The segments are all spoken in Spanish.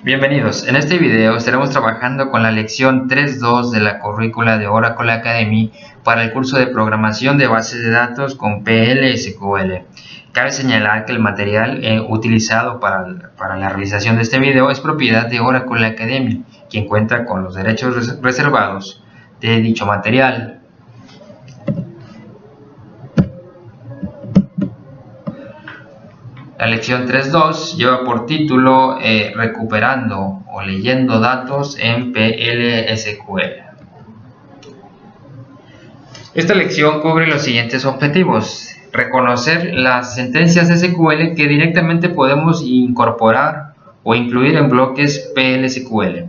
Bienvenidos, en este video estaremos trabajando con la lección 3.2 de la currícula de Oracle Academy para el curso de programación de bases de datos con PL/SQL. Cabe señalar que el material utilizado para la realización de este video es propiedad de Oracle Academy, quien cuenta con los derechos reservados de dicho material. La lección 3.2 lleva por título Recuperando o leyendo datos en PL/SQL. Esta lección cubre los siguientes objetivos: reconocer las sentencias SQL que directamente podemos incorporar o incluir en bloques PL/SQL,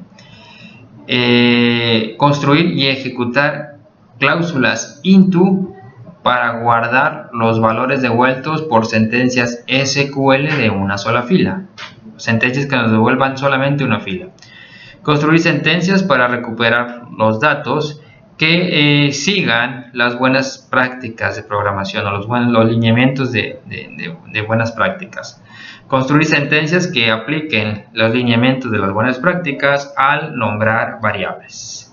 construir y ejecutar cláusulas into para guardar los valores devueltos por sentencias SQL de una sola fila, sentencias que nos devuelvan solamente una fila. Construir sentencias para recuperar los datos que sigan las buenas prácticas de programación o los lineamientos de buenas prácticas. Construir sentencias que apliquen los lineamientos de las buenas prácticas al nombrar variables.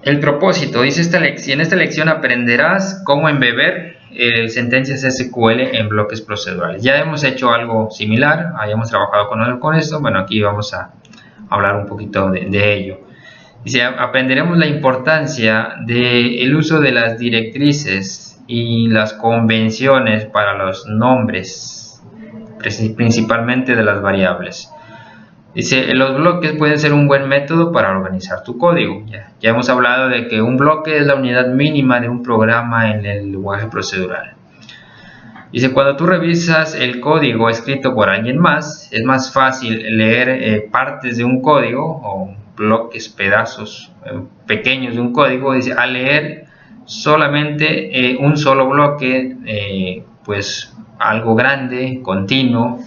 El propósito, dice en esta lección aprenderás cómo embeber sentencias SQL en bloques procedurales. Ya hemos hecho algo similar, habíamos trabajado con esto, bueno, aquí vamos a hablar un poquito de ello. Dice, aprenderemos la importancia del uso de las directrices y las convenciones para los nombres, principalmente de las variables. Dice, los bloques pueden ser un buen método para organizar tu código. Ya hemos hablado de que un bloque es la unidad mínima de un programa en el lenguaje procedural. Dice, cuando tú revisas el código escrito por alguien más, es más fácil leer partes de un código o bloques, pedazos pequeños de un código. Dice, al leer solamente un solo bloque, pues algo grande, continuo,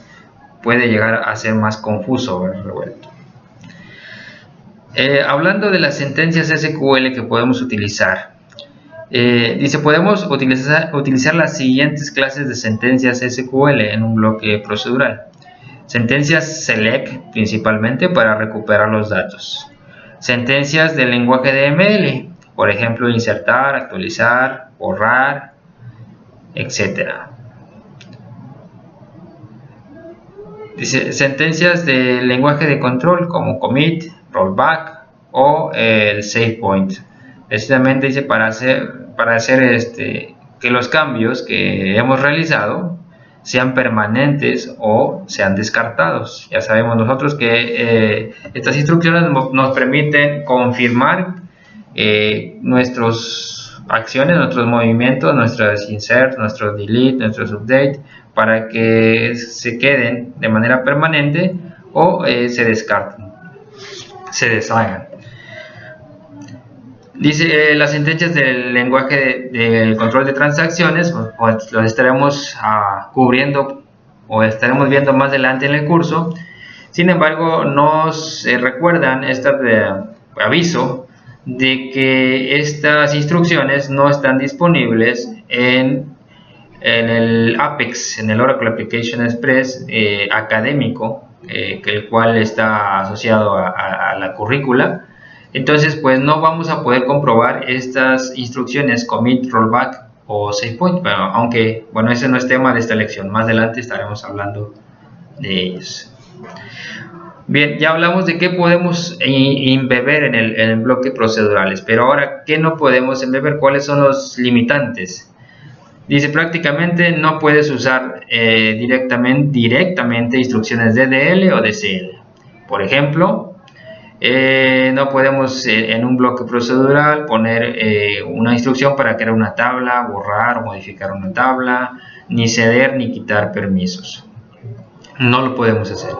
puede llegar a ser más confuso o revuelto. Hablando de las sentencias SQL que podemos utilizar, dice, podemos utilizar las siguientes clases de sentencias SQL en un bloque procedural. Sentencias select, principalmente para recuperar los datos. Sentencias del lenguaje de ML, por ejemplo, insertar, actualizar, borrar, etc. Dice, sentencias del lenguaje de control como commit, rollback o el save point. Precisamente dice para hacer que los cambios que hemos realizado sean permanentes o sean descartados. Ya sabemos nosotros que estas instrucciones nos permiten confirmar nuestras acciones, nuestros movimientos, nuestros insert, nuestros delete, nuestros update, para que se queden de manera permanente o se descarten, se deshagan. Dice, las sentencias del lenguaje de control de transacciones, pues los estaremos cubriendo o estaremos viendo más adelante en el curso. Sin embargo, nos recuerdan este aviso de que estas instrucciones no están disponibles en el Apex, en el Oracle Application Express académico, el cual está asociado a la currícula. Entonces, pues no vamos a poder comprobar estas instrucciones commit, rollback o save point, pero aunque, bueno, ese no es tema de esta lección. Más adelante estaremos hablando de ellos. Bien, ya hablamos de qué podemos embeber en el bloque procedurales, pero ahora, ¿qué no podemos embeber? ¿Cuáles son los limitantes? Dice, prácticamente no puedes usar directamente instrucciones DDL o DCL. Por ejemplo, no podemos en un bloque procedural poner una instrucción para crear una tabla, borrar o modificar una tabla, ni ceder ni quitar permisos. No lo podemos hacer.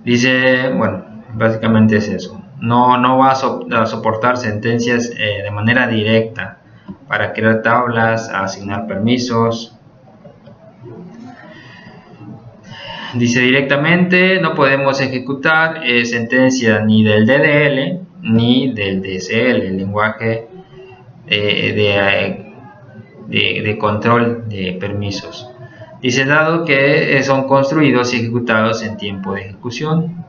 Dice, bueno, básicamente es eso. No va a soportar sentencias de manera directa para crear tablas, asignar permisos. Dice, directamente no podemos ejecutar sentencia ni del DDL ni del DCL, el lenguaje de control de permisos. Dice, dado que son construidos y ejecutados en tiempo de ejecución,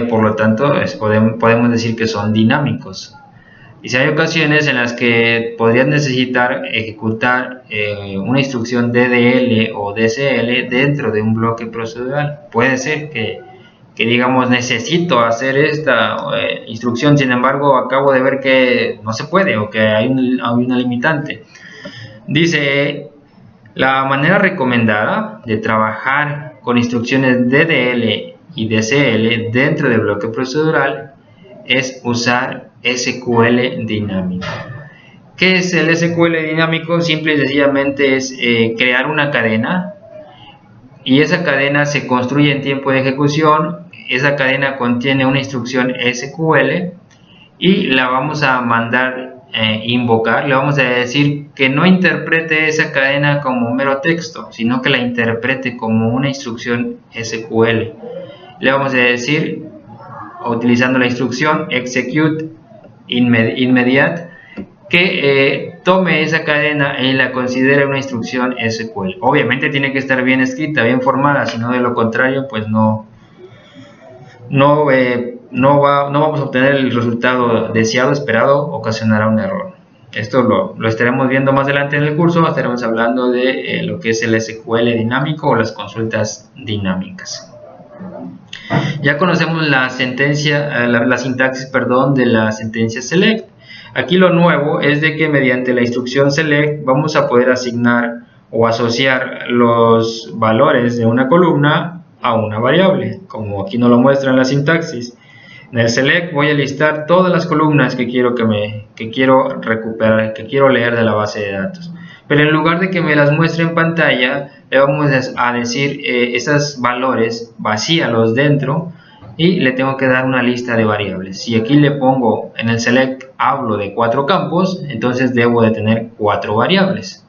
por lo tanto podemos decir que son dinámicos. Dice, hay ocasiones en las que podrías necesitar ejecutar una instrucción DDL o DCL dentro de un bloque procedural. Puede ser que digamos necesito hacer esta instrucción, sin embargo acabo de ver que no se puede o que hay una limitante. Dice, la manera recomendada de trabajar con instrucciones DDL y DCL dentro del bloque procedural es usar SQL dinámico. ¿Qué es el SQL dinámico? Simple y sencillamente es crear una cadena, y esa cadena se construye en tiempo de ejecución. Esa cadena contiene una instrucción SQL y la vamos a mandar invocar. Le vamos a decir que no interprete esa cadena como mero texto, sino que la interprete como una instrucción SQL. Le vamos a decir, utilizando la instrucción execute immediate, que tome esa cadena y la considere una instrucción SQL. Obviamente tiene que estar bien escrita, bien formada, si no, de lo contrario pues no vamos a obtener el resultado deseado, esperado, ocasionará un error. Esto lo estaremos viendo más adelante en el curso. Estaremos hablando de lo que es el SQL dinámico o las consultas dinámicas. Ya conocemos la sentencia, la sintaxis, de la sentencia select. Aquí lo nuevo es de que mediante la instrucción select vamos a poder asignar o asociar los valores de una columna a una variable, como aquí nos lo muestra en la sintaxis. En el select voy a listar todas las columnas que quiero recuperar, que quiero leer de la base de datos. Pero en lugar de que me las muestre en pantalla, le vamos a decir esos valores, vacíalos dentro, y le tengo que dar una lista de variables. Si aquí le pongo en el select, hablo de 4 campos, entonces debo de tener 4 variables.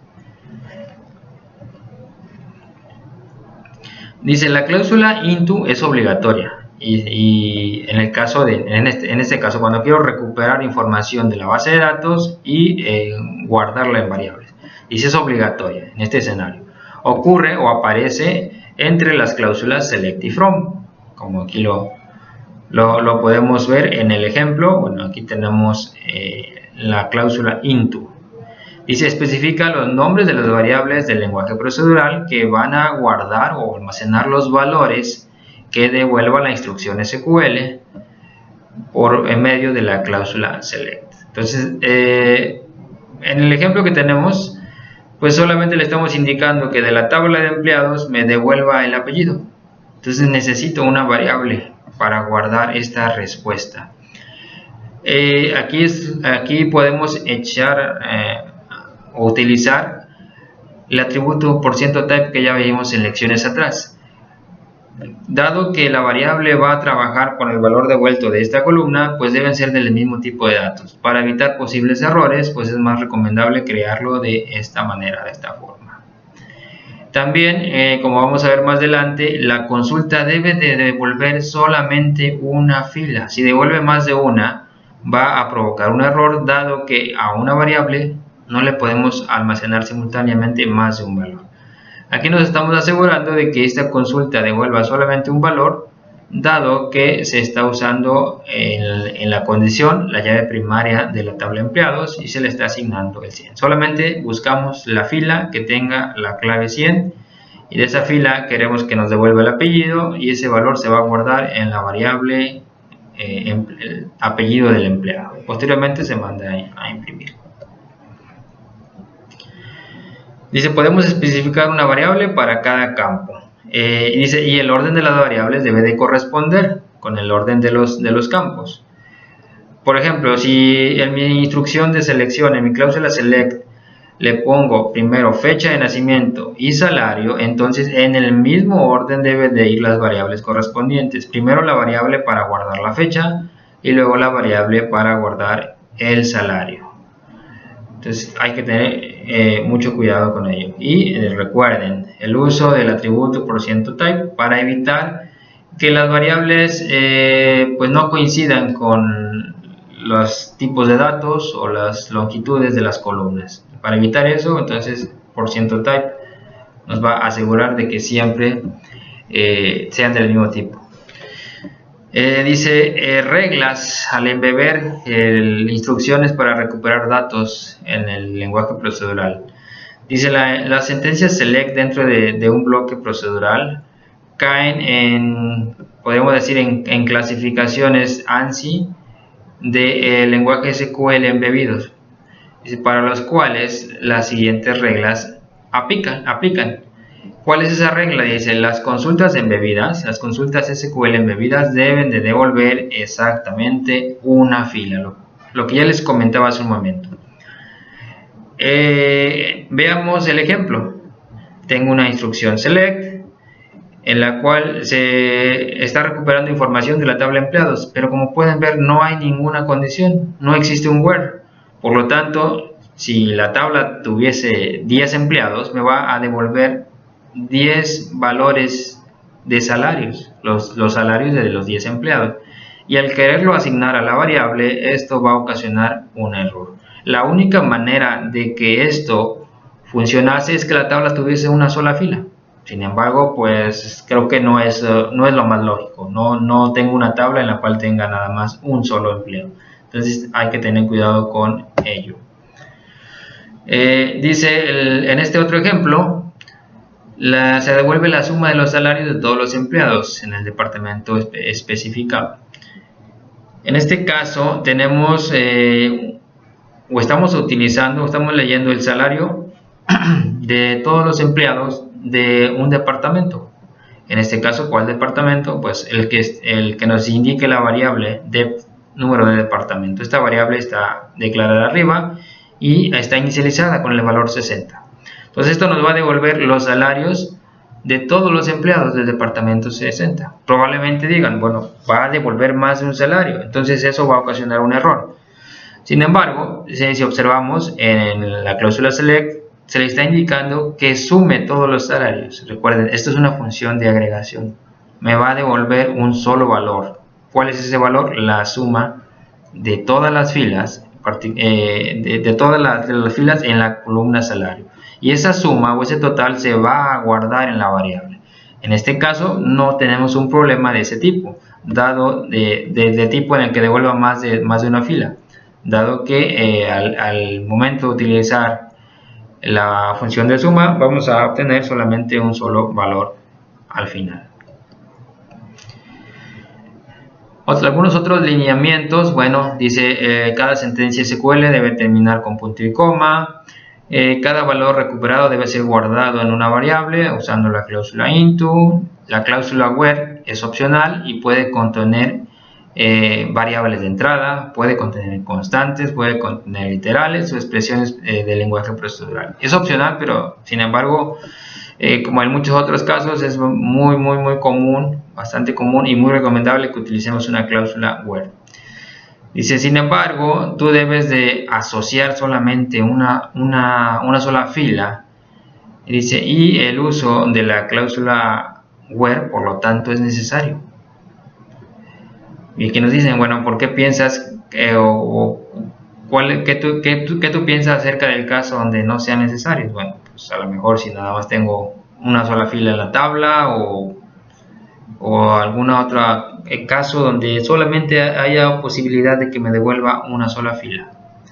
Dice, la cláusula into es obligatoria, y en este caso cuando quiero recuperar información de la base de datos y guardarla en variables, dice es obligatoria en este escenario. Ocurre o aparece entre las cláusulas select y from, como aquí lo podemos ver en el ejemplo. Bueno, aquí tenemos la cláusula into. Dice, especifica los nombres de las variables del lenguaje procedural que van a guardar o almacenar los valores que devuelva la instrucción SQL en medio de la cláusula select. Entonces, en el ejemplo que tenemos, pues solamente le estamos indicando que de la tabla de empleados me devuelva el apellido. Entonces necesito una variable para guardar esta respuesta. Aquí podemos utilizar el atributo %type que ya vimos en lecciones atrás. Dado que la variable va a trabajar con el valor devuelto de esta columna, pues deben ser del mismo tipo de datos. Para evitar posibles errores, pues es más recomendable crearlo de esta manera, de esta forma. También, como vamos a ver más adelante, la consulta debe de devolver solamente una fila. Si devuelve más de una, va a provocar un error, dado que a una variable no le podemos almacenar simultáneamente más de un valor. Aquí nos estamos asegurando de que esta consulta devuelva solamente un valor, dado que se está usando en la condición la llave primaria de la tabla de empleados y se le está asignando el 100. Solamente buscamos la fila que tenga la clave 100 y de esa fila queremos que nos devuelva el apellido, y ese valor se va a guardar en la variable el apellido del empleado. Posteriormente se manda a imprimir. Dice, podemos especificar una variable para cada campo. Dice, y el orden de las variables debe de corresponder con el orden de los campos. Por ejemplo, si en mi instrucción de selección, en mi cláusula select, le pongo primero fecha de nacimiento y salario, entonces en el mismo orden deben de ir las variables correspondientes. Primero la variable para guardar la fecha y luego la variable para guardar el salario. Entonces hay que tener mucho cuidado con ello. Y recuerden el uso del atributo %type para evitar que las variables pues no coincidan con los tipos de datos o las longitudes de las columnas. Para evitar eso, entonces %type nos va a asegurar de que siempre sean del mismo tipo. Dice reglas al embeber instrucciones para recuperar datos en el lenguaje procedural. Dice las sentencias select dentro de un bloque procedural caen en, podemos decir, en clasificaciones ANSI de lenguaje SQL embebidos, para los cuales las siguientes reglas aplican. ¿Cuál es esa regla? Dice, las consultas embebidas, las consultas SQL embebidas deben de devolver exactamente una fila, lo que ya les comentaba hace un momento. Veamos el ejemplo. Tengo una instrucción select en la cual se está recuperando información de la tabla empleados, pero como pueden ver no hay ninguna condición, no existe un where. Por lo tanto, si la tabla tuviese 10 empleados, me va a devolver 10 valores de salarios, los salarios de los 10 empleados. Y al quererlo asignar a la variable, esto va a ocasionar un error. La única manera de que esto funcionase es que la tabla tuviese una sola fila. Sin embargo, pues creo que no es lo más lógico. No tengo una tabla en la cual tenga nada más un solo empleo. Entonces hay que tener cuidado con ello. Dice en este otro ejemplo, se devuelve la suma de los salarios de todos los empleados en el departamento especificado. En este caso tenemos estamos leyendo el salario de todos los empleados de un departamento. En este caso, ¿cuál departamento? Pues el que nos indique la variable de número de departamento. Esta variable está declarada arriba y está inicializada con el valor 60. Entonces esto nos va a devolver los salarios de todos los empleados del departamento 60. Probablemente digan, bueno, va a devolver más de un salario, entonces eso va a ocasionar un error. Sin embargo, si observamos en la cláusula select, se le está indicando que sume todos los salarios. Recuerden, esto es una función de agregación. Me va a devolver un solo valor. ¿Cuál es ese valor? La suma de todas las filas, de todas las filas en la columna salario. Y esa suma o ese total se va a guardar en la variable. En este caso no tenemos un problema de ese tipo, dado de tipo en el que devuelva más de una fila, dado que al momento de utilizar la función de suma vamos a obtener solamente un solo valor al final. Algunos otros lineamientos, bueno, dice cada sentencia SQL debe terminar con punto y coma, cada valor recuperado debe ser guardado en una variable usando la cláusula into, la cláusula where es opcional y puede contener variables de entrada, puede contener constantes, puede contener literales o expresiones del lenguaje procedural. Es opcional, pero sin embargo, como en muchos otros casos, es muy común, bastante común y muy recomendable que utilicemos una cláusula where. Dice, sin embargo, tú debes de asociar solamente una sola fila. Dice, y el uso de la cláusula where, por lo tanto, es necesario. Y que nos dicen, bueno, ¿por qué piensas qué tú piensas acerca del caso donde no sea necesario? Bueno, pues a lo mejor si nada más tengo una sola fila en la tabla o algún otro caso donde solamente haya posibilidad de que me devuelva una sola fila.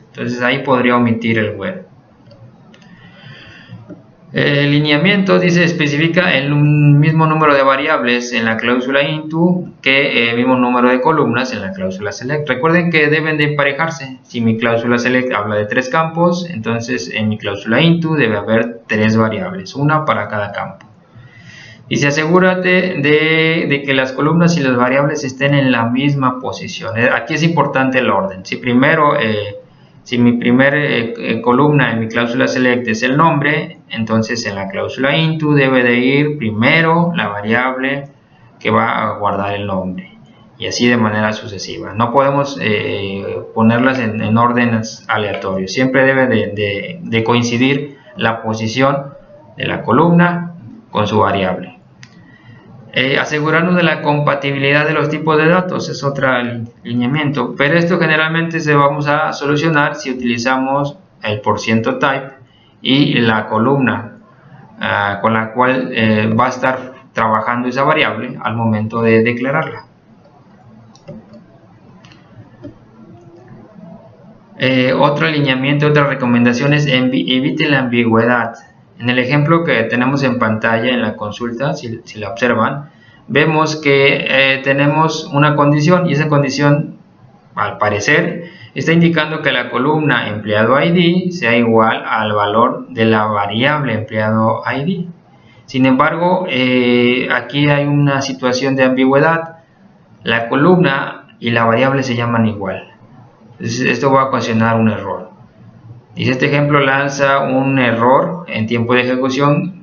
Entonces ahí podría omitir el where. El lineamiento dice especifica el mismo número de variables en la cláusula into que el mismo número de columnas en la cláusula select. Recuerden que deben de emparejarse. Si mi cláusula select habla de 3 campos, entonces en mi cláusula into debe haber 3 variables, una para cada campo. Dice asegúrate de que las columnas y las variables estén en la misma posición. Aquí es importante el orden. Si mi primer columna en mi cláusula select es el nombre, entonces en la cláusula into debe de ir primero la variable que va a guardar el nombre y así de manera sucesiva. No podemos ponerlas en órdenes aleatorios. Siempre debe de coincidir la posición de la columna con su variable. Asegurarnos de la compatibilidad de los tipos de datos es otro lineamiento, pero esto generalmente se vamos a solucionar si utilizamos el %type y la columna con la cual va a estar trabajando esa variable al momento de declararla. Otro alineamiento, otra recomendación es evite la ambigüedad. En el ejemplo que tenemos en pantalla en la consulta, si la observan, vemos que tenemos una condición, y esa condición al parecer está indicando que la columna empleado ID sea igual al valor de la variable empleado ID. Sin embargo, aquí hay una situación de ambigüedad. La columna y la variable se llaman igual. Entonces, esto va a ocasionar un error. Dice, este ejemplo lanza un error en tiempo de ejecución,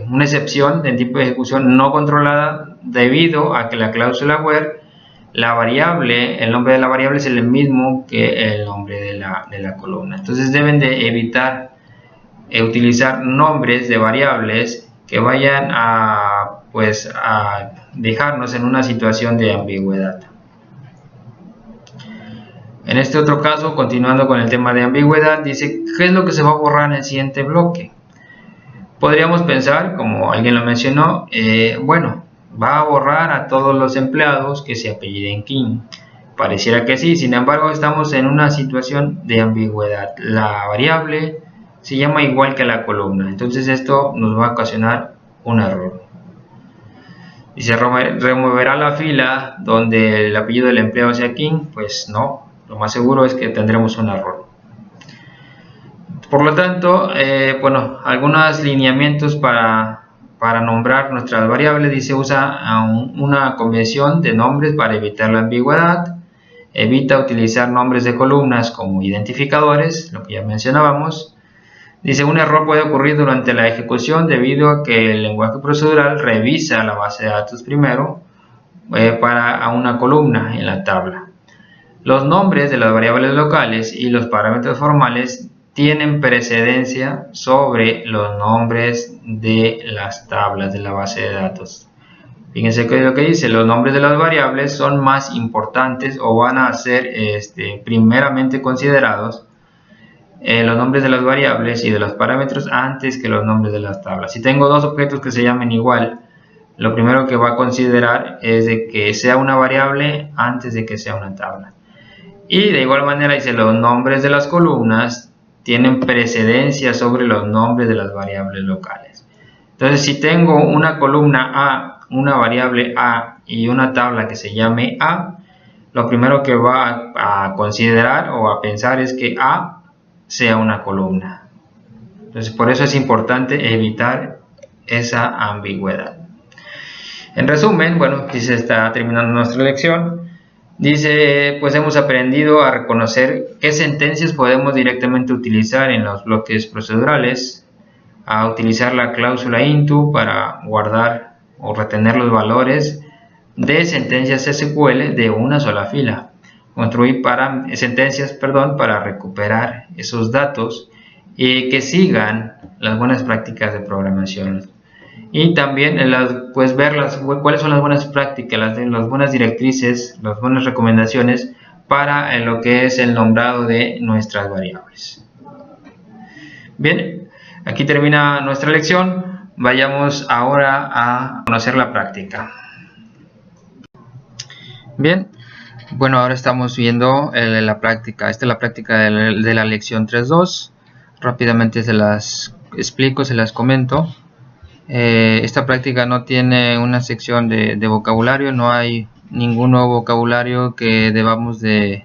una excepción en tiempo de ejecución no controlada, debido a que la cláusula where, la variable, el nombre de la variable es el mismo que el nombre de la columna. Entonces deben de evitar utilizar nombres de variables que vayan a dejarnos en una situación de ambigüedad. En este otro caso, continuando con el tema de ambigüedad, dice, ¿qué es lo que se va a borrar en el siguiente bloque? Podríamos pensar, como alguien lo mencionó, bueno, va a borrar a todos los empleados que se apelliden King. Pareciera que sí, sin embargo estamos en una situación de ambigüedad. La variable se llama igual que la columna, entonces esto nos va a ocasionar un error. Dice, ¿removerá la fila donde el apellido del empleado sea King? Pues no, lo más seguro es que tendremos un error. Por lo tanto, bueno, algunos lineamientos para nombrar nuestras variables. Dice, usa una convención de nombres para evitar la ambigüedad. Evita utilizar nombres de columnas como identificadores, lo que ya mencionábamos. Dice, un error puede ocurrir durante la ejecución debido a que el lenguaje procedural revisa la base de datos primero para una columna en la tabla. Los nombres de las variables locales y los parámetros formales tienen precedencia sobre los nombres de las tablas de la base de datos. Fíjense que lo que dice, los nombres de las variables son más importantes o van a ser primeramente considerados los nombres de las variables y de los parámetros antes que los nombres de las tablas. Si tengo dos objetos que se llamen igual, lo primero que va a considerar es de que sea una variable antes de que sea una tabla. Y de igual manera dice, los nombres de las columnas tienen precedencia sobre los nombres de las variables locales. Entonces, si tengo una columna A, una variable A y una tabla que se llame A, lo primero que va a considerar o a pensar es que A sea una columna. Entonces, por eso es importante evitar esa ambigüedad. En resumen, bueno, aquí se está terminando nuestra lección. Dice, pues hemos aprendido a reconocer qué sentencias podemos directamente utilizar en los bloques procedurales, a utilizar la cláusula into para guardar o retener los valores de sentencias SQL de una sola fila, construir sentencias para recuperar esos datos y que sigan las buenas prácticas de programación. Y también ver cuáles son las buenas prácticas, las buenas directrices, las buenas recomendaciones para lo que es el nombrado de nuestras variables. Bien, aquí termina nuestra lección. Vayamos ahora a conocer la práctica. Bien, bueno, ahora estamos viendo la práctica. Esta es la práctica de la lección 3.2. Rápidamente se las explico, se las comento. Esta práctica no tiene una sección de vocabulario, no hay ningún nuevo vocabulario que debamos de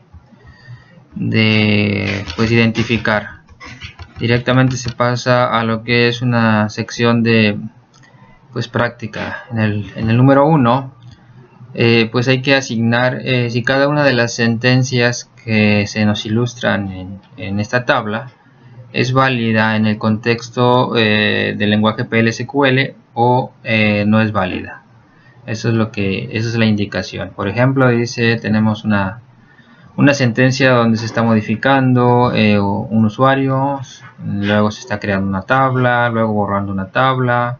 identificar. Directamente se pasa a lo que es una sección de práctica. En el número 1 pues hay que asignar si cada una de las sentencias que se nos ilustran en esta tabla es válida en el contexto del lenguaje PL/SQL o no es válida. Esa es la indicación. Por ejemplo, dice, tenemos una sentencia donde se está modificando un usuario, luego se está creando una tabla, luego borrando una tabla,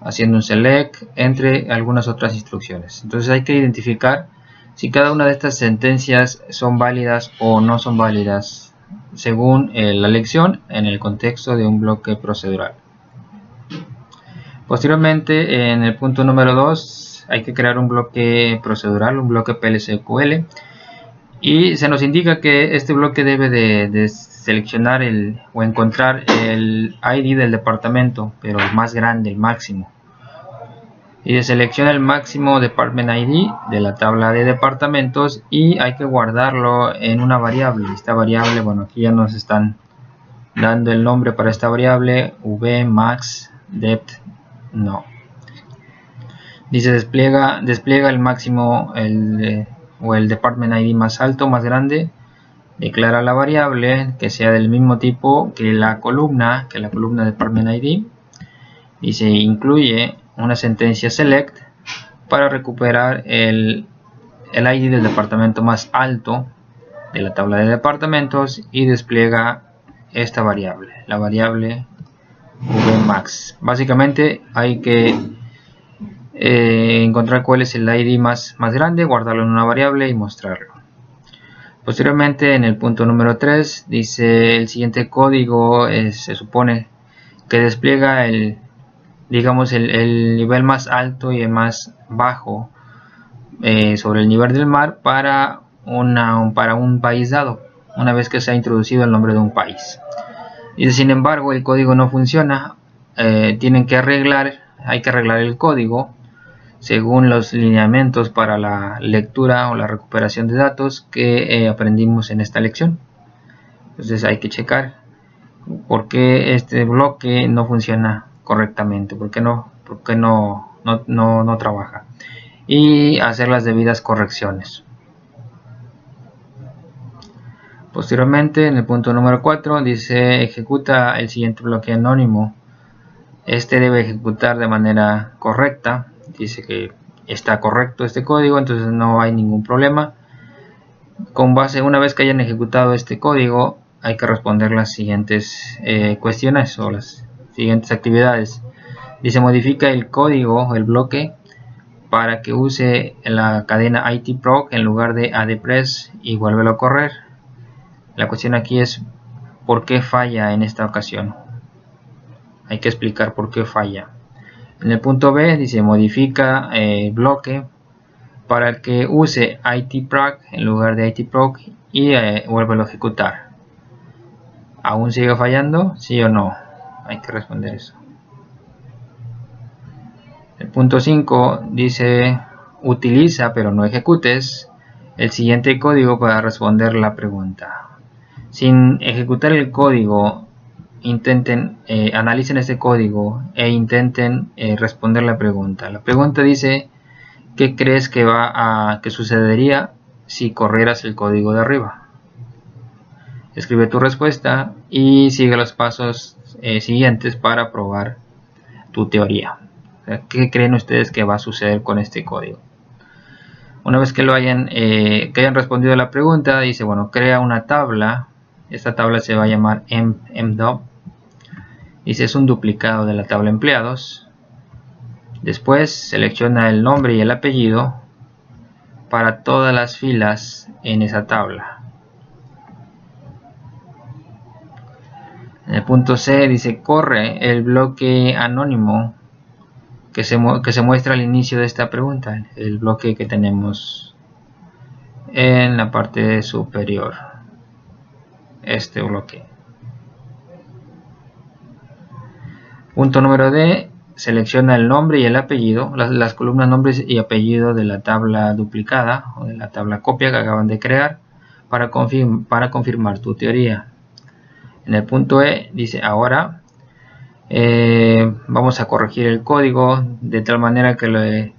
haciendo un select, entre algunas otras instrucciones. Entonces hay que identificar si cada una de estas sentencias son válidas o no son válidas según la lección en el contexto de un bloque procedural. Posteriormente, en el punto número 2, hay que crear un bloque procedural, un bloque PL/SQL, y se nos indica que este bloque debe de seleccionar o encontrar el ID del departamento, pero el más grande, el máximo. Y selecciona el máximo Department ID de la tabla de departamentos y hay que guardarlo en una variable. Esta variable, bueno, aquí ya nos están dando el nombre para esta variable, vmax depth no. Dice despliega el máximo o el Department ID más alto, más grande. Declara la variable que sea del mismo tipo que la columna Department ID. Dice incluye una sentencia select para recuperar el ID del departamento más alto de la tabla de departamentos y despliega esta variable, la variable vmax. Básicamente hay que encontrar cuál es el ID más grande, guardarlo en una variable y mostrarlo. Posteriormente, en el punto número 3 dice el siguiente código se supone que despliega digamos el nivel más alto y el más bajo sobre el nivel del mar para un país dado, una vez que se ha introducido el nombre de un país. Y sin embargo el código no funciona, hay que arreglar el código según los lineamientos para la lectura o la recuperación de datos que aprendimos en esta lección. Entonces hay que checar por qué este bloque no funciona correctamente, por qué no trabaja, y hacer las debidas correcciones. Posteriormente, en el punto número 4 dice ejecuta el siguiente bloque anónimo. Este debe ejecutar de manera correcta. Dice que está correcto este código, entonces no hay ningún problema. Una vez que hayan ejecutado este código, hay que responder las siguientes cuestiones o las siguientes actividades. Dice modifica el código, el bloque, para que use la cadena itproc en lugar de adpress y vuélvelo a correr. La cuestión aquí es por qué falla en esta ocasión. Hay que explicar por qué falla. En el punto B dice modifica el bloque para que use itproc en lugar de itproc y vuélvelo a ejecutar. ¿Aún sigue fallando? ¿Sí o no? Hay que responder eso. El punto 5 dice utiliza pero no ejecutes el siguiente código para responder la pregunta. Sin ejecutar el código, analicen este código e intenten responder la pregunta. La pregunta dice ¿qué crees que sucedería si corrieras el código de arriba? Escribe tu respuesta y sigue los pasos siguientes para probar tu teoría. ¿Qué creen ustedes que va a suceder con este código? Una vez que hayan respondido a la pregunta, dice, bueno, crea una tabla. Esta tabla se va a llamar mdob. Dice, es un duplicado de la tabla empleados. Después selecciona el nombre y el apellido para todas las filas en esa tabla. En el punto C dice, corre el bloque anónimo que se muestra al inicio de esta pregunta, el bloque que tenemos en la parte superior, este bloque. Punto número D, selecciona el nombre y el apellido, las columnas nombres y apellido de la tabla duplicada o de la tabla copia que acaban de crear para confirmar tu teoría. En el punto E dice, ahora vamos a corregir el código de tal manera que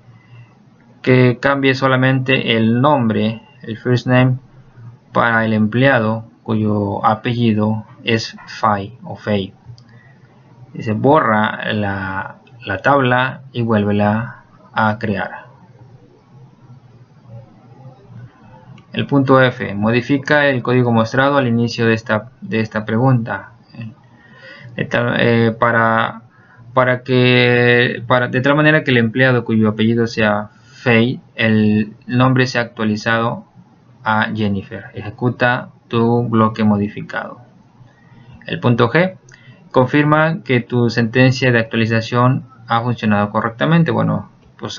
cambie solamente el nombre, el first name, para el empleado cuyo apellido es Fay o Fay. Dice borra la tabla y vuélvela a crear. El punto F, modifica el código mostrado al inicio de esta pregunta. De tal manera que el empleado cuyo apellido sea Fay, el nombre sea actualizado a Jennifer. Ejecuta tu bloque modificado. El punto G, confirma que tu sentencia de actualización ha funcionado correctamente. Bueno, pues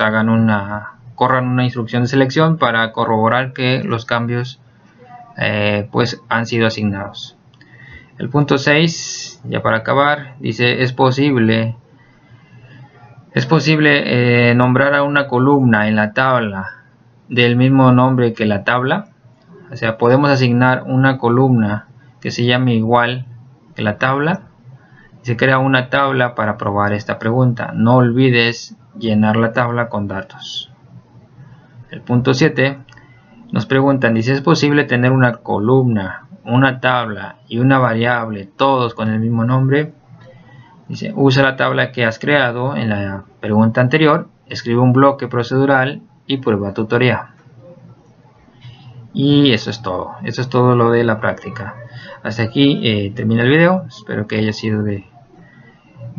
corran una instrucción de selección para corroborar que los cambios pues han sido asignados. El punto 6, ya para acabar, dice: es posible nombrar a una columna en la tabla del mismo nombre que la tabla. O sea, podemos asignar una columna que se llame igual que la tabla. Se crea una tabla para probar esta pregunta. No olvides llenar la tabla con datos. El punto 7 nos preguntan, dice: ¿es posible tener una columna, una tabla y una variable, todos con el mismo nombre? Dice: usa la tabla que has creado en la pregunta anterior, escribe un bloque procedural y prueba tu teoría. Y eso es todo lo de la práctica. Hasta aquí termina el video. Espero que haya sido de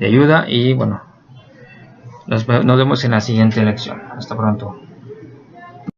ayuda y bueno, nos vemos en la siguiente lección. Hasta pronto.